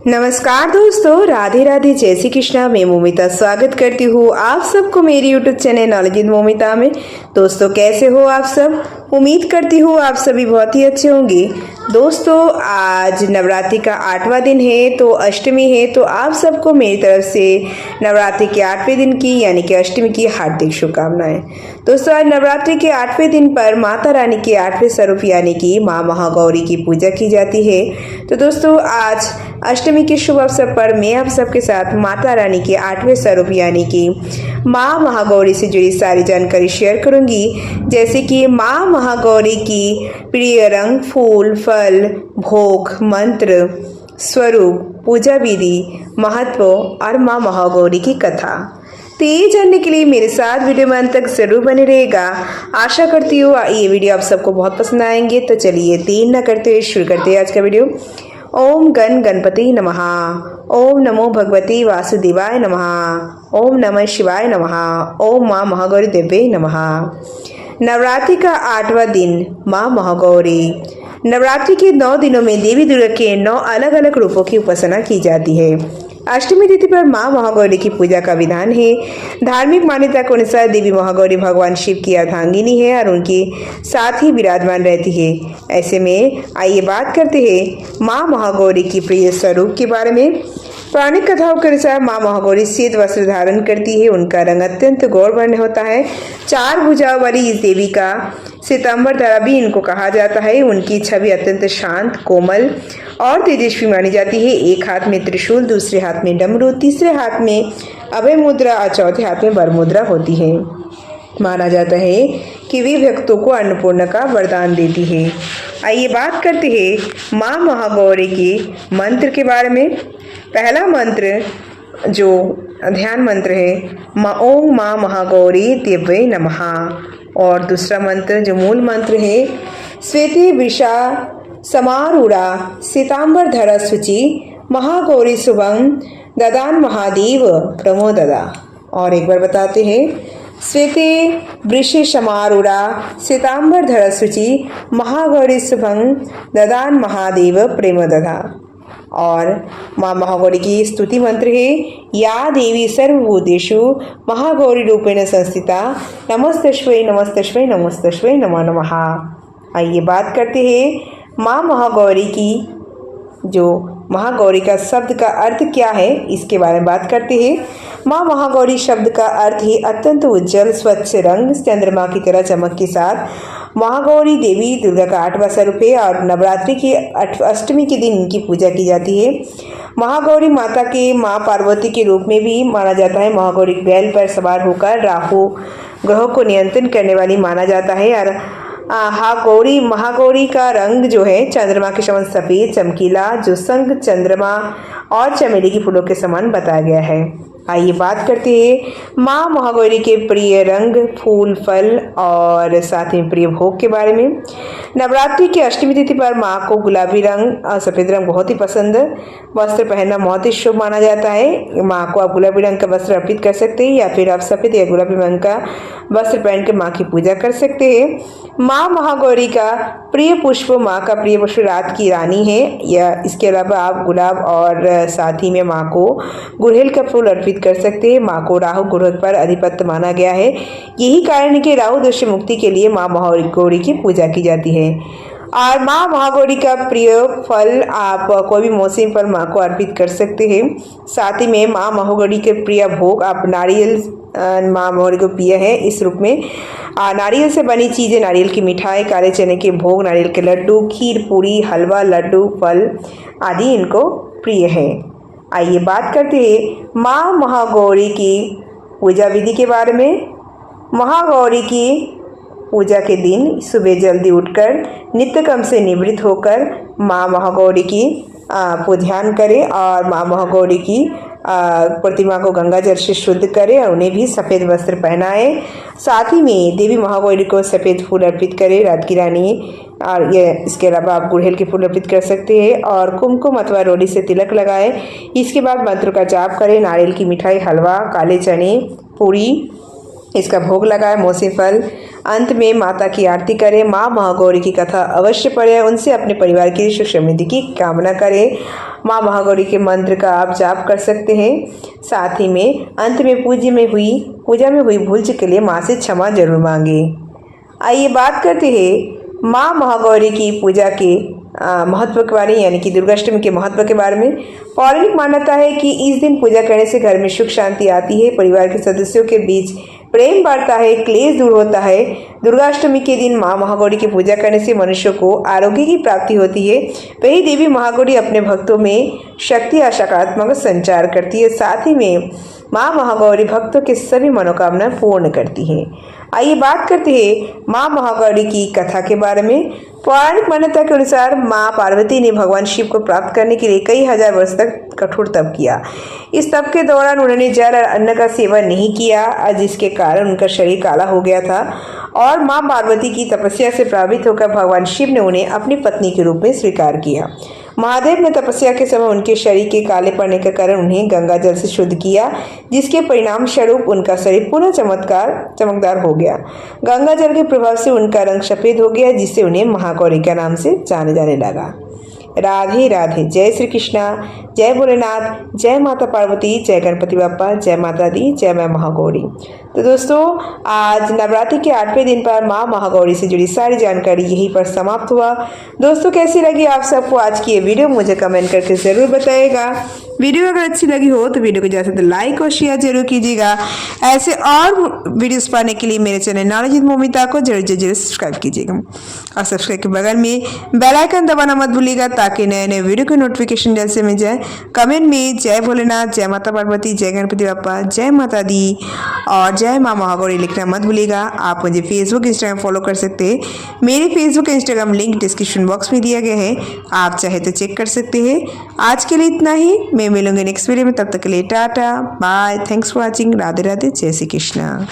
नमस्कार दोस्तों, राधे राधे, जय श्री कृष्णा। मैं मोमिता स्वागत करती हूँ आप सबको मेरी YouTube channel knowledge with Momita में। दोस्तों कैसे हो आप सब? उम्मीद करती हूँ आप सभी बहुत ही अच्छे होंगे। दोस्तों आज नवरात्रि का 8वां दिन है तो अष्टमी है, तो आप सबको मेरी तरफ से नवरात्रि के 8वें दिन की यानी कि अष्टमी की हार्दिक शुभकामनाएं। दोस्तों आज नवरात्रि के 8वें दिन पर माता रानी के 8वें स्वरूप यानी कि माँ महागौरी की पूजा की जाती है। तो दोस्तों आज अष्टमी के शुभ अवसर पर मैं आप सबके साथ माता रानी के 8वें स्वरूप यानी कि माँ महागौरी से जुड़ी सारी जानकारी शेयर करूंगी, जैसे कि माँ महागौरी की प्रिय रंग, फूल, फल, भोग, मंत्र, स्वरूप, पूजा विधि, महत्व और माँ महागौरी की कथा। तो ये जानने के लिए मेरे साथ वीडियो में अंत तक जरूर बने रहेगा। आशा करती हूँ ये वीडियो आप सबको बहुत पसंद आएंगे। तो चलिए देर न करते हुए शुरू करते हैं आज का वीडियो। ओम गणपति नमः। ओम नमो भगवती वासुदेवाय नमः। ओम नमः शिवाय नमः। ओम माँ महागौरी देव्यै नमः। नवरात्रि का 8वां दिन माँ महागौरी। नवरात्रि के 9 दिनों में देवी दुर्गा के 9 अलग अलग रूपों की उपासना की जाती है। अष्टमी तिथि पर माँ महागौरी की पूजा का विधान है। धार्मिक मान्यता के अनुसार देवी महागौरी भगवान शिव की अर्धांगिनी है और उनके साथ ही विराजमान रहती है। ऐसे में आइए बात करते हैं माँ महागौरी की प्रिय स्वरूप के बारे में। पौराणिक कथाओं के अनुसार माँ महागौरी श्वेत वस्त्र धारण करती है। उनका रंग अत्यंत गौरवर्ण होता है। 4 भुजाओं वाली इस देवी का श्वेतांबर धरा भी इनको कहा जाता है। उनकी छवि अत्यंत शांत, कोमल और तेजस्वी मानी जाती है। एक हाथ में त्रिशूल, दूसरे हाथ में डमरू, तीसरे हाथ में अभय मुद्रा और चौथे हाथ में वर मुद्रा होती है। माना जाता है कि वे भक्तों को अन्नपूर्णा का वरदान देती है। आइए बात करते हैं माँ महागौरी के मंत्र के बारे में। पहला मंत्र जो ध्यान मंत्र है ओम माँ महागौरी देव्यै नमः, और दूसरा मंत्र जो मूल मंत्र है श्वेते वृषा समारूढ़ा श्वेतांबर धरा शुचि महागौरी शुभम ददान महादेव प्रमोददा। और एक बार बताते हैं श्वेते वृषे समारूढ़ा श्वेतांबर धरा शुचि महागौरी शुभम ददान महादेव प्रेमददा। और माँ महागौरी की स्तुति मंत्र है या देवी सर्वभूतेषु महागौरी रूपेण संस्थिता नमस्तस्मै नमस्तस्मै नमस्तस्मै नमो नमः। आइए बात करते हैं माँ महागौरी की जो महागौरी का शब्द का अर्थ क्या है इसके बारे में बात करते हैं। माँ महागौरी शब्द का अर्थ है अत्यंत उज्जवल स्वच्छ रंग, चंद्रमा की तरह चमक के साथ। महागौरी देवी दुर्गा का 8वां स्वरूप है और नवरात्रि की अष्टमी के दिन इनकी पूजा की जाती है। महागौरी माता के माँ पार्वती के रूप में भी माना जाता है। महागौरी बैल पर सवार होकर राहु ग्रहों को नियंत्रण करने वाली माना जाता है। और महागौरी का रंग जो है चंद्रमा के समान सफेद चमकीला, जो संग चंद्रमा और चमेली के फूलों के समान बताया गया है। आइए बात करते हैं माँ महागौरी के प्रिय रंग, फूल, फल और साथ में प्रिय भोग के बारे में। नवरात्रि की अष्टमी तिथि पर माँ को गुलाबी रंग और सफ़ेद रंग बहुत ही पसंद वस्त्र पहनना बहुत ही शुभ माना जाता है। माँ को आप गुलाबी रंग का वस्त्र अर्पित कर सकते हैं या फिर आप सफ़ेद या गुलाबी रंग का वस्त्र पहन कर माँ की पूजा कर सकते हैं। माँ महागौरी का प्रिय पुष्प, माँ का प्रिय पुष्प रात की रानी है। या इसके अलावा आप गुलाब और साथ ही में माँ को गुड़हल का फूल अर्पित कर सकते हैं। माँ को राहु ग्रह पर अधिपत्य माना गया है। यही कारण है कि राहु दोष से मुक्ति के लिए माँ महागौरी की पूजा की जाती है। और माँ महागौरी का प्रिय फल आप कोई भी मौसम पर माँ को अर्पित कर सकते हैं। साथ ही में माँ महागौरी के प्रिय भोग आप नारियल, माँ महागौरी को प्रिय है इस रूप में नारियल से बनी चीज़ें, नारियल की मिठाई, काले चने के भोग, नारियल के लड्डू, खीर, पूरी, हलवा, लड्डू, फल आदि इनको प्रिय है। आइए बात करते हैं माँ महागौरी की पूजा विधि के बारे में। महागौरी की पूजा के दिन सुबह जल्दी उठकर नित्य कर्म से निवृत्त होकर माँ महागौरी की ध्यान करें और माँ महागौरी की प्रतिमा को गंगा जल से शुद्ध करें और उन्हें भी सफ़ेद वस्त्र पहनाएं। साथ ही में देवी महागौरी को सफ़ेद फूल अर्पित करें, रात की रानी। और ये इसके अलावा आप गुड़हल के फूल अर्पित कर सकते हैं और कुमकुम अथवा रोली से तिलक लगाएं। इसके बाद मंत्र का जाप करें, नारियल की मिठाई, हलवा, काले चने, पूरी इसका भोग लगाएं, मौसमी फल अंत में माता की आरती करें, माँ महागौरी की कथा अवश्य पढ़ें, उनसे अपने परिवार की सुख समृद्धि की कामना करें। माँ महागौरी के मंत्र का आप जाप कर सकते हैं। साथ ही में अंत में पूजा में हुई भूल चूक के लिए माँ से क्षमा जरूर मांगे। आइए बात करते हैं माँ महागौरी की पूजा के महत्व के बारे, यानी कि दुर्गाष्टमी के महत्व के बारे में। पौराणिक मान्यता है कि इस दिन पूजा करने से घर में सुख शांति आती है, परिवार के सदस्यों के बीच प्रेम बढ़ता है, क्लेश दूर होता है। दुर्गाष्टमी के दिन माँ महागौरी की पूजा करने से मनुष्य को आरोग्य की प्राप्ति होती है। वही देवी महागौरी अपने भक्तों में शक्ति और सकारात्मक संचार करती है। साथ ही में माँ महागौरी भक्तों के सभी मनोकामना पूर्ण करती है। आइए बात करते हैं माँ महागौरी की कथा के बारे में। पौराणिक मान्यता के अनुसार माँ पार्वती ने भगवान शिव को प्राप्त करने के लिए कई हजार वर्ष तक कठोर तप किया। इस तप के दौरान उन्होंने जल और अन्न का सेवन नहीं किया, जिसके कारण उनका शरीर काला हो गया था। और माँ पार्वती की तपस्या से प्रभावित होकर भगवान शिव ने उन्हें अपनी पत्नी के रूप में स्वीकार किया। महादेव ने तपस्या के समय उनके शरीर के काले पड़ने के कारण उन्हें गंगा जल से शुद्ध किया, जिसके परिणाम स्वरूप उनका शरीर पुनः चमकदार हो गया। गंगा जल के प्रभाव से उनका रंग सफेद हो गया, जिससे उन्हें महागौरी के नाम से जाने जाने लगा। राधे राधे। जय श्री कृष्णा, जय भोलेनाथ, जय माता पार्वती, जय गणपति बाप्पा, जय माता दी, जय माँ महागौरी। तो दोस्तों, आज नवरात्रि के 8वें दिन पर माँ महागौरी से जुड़ी सारी जानकारी यहीं पर समाप्त हुआ। दोस्तों, कैसी लगी आप सबको आज की ये वीडियो, मुझे कमेंट करके ज़रूर बताइएगा। वीडियो अगर अच्छी लगी हो तो वीडियो को ज़्यादा से लाइक और शेयर जरूर कीजिएगा। ऐसे और वीडियोस पाने के लिए मेरे चैनल नॉलेज विद मोमिता को जरूर सब्सक्राइब कीजिएगा और सब्सक्राइब के बगल में बेल आइकन दबाना मत भूलिएगा, ताकि नए नए वीडियो की नोटिफिकेशन जल्द से मिल जाए। कमेंट में जय भोलेनाथ, जय माता पार्वती, जय गणपति बाप्पा, जय माता दी और जय माँ महागौरी लिखना मत भूलिएगा। आप मुझे फेसबुक इंस्टाग्राम फॉलो कर सकते हैं। मेरे Facebook Instagram link description box में दिया गया है, आप चाहे तो चेक कर सकते हैं। आज के लिए इतना ही, मैं मिलूंगी नेक्स्ट वीडियो में। तब तक के लिए tata bye, thanks for watching. Radhe Radhe, जय श्री कृष्णा।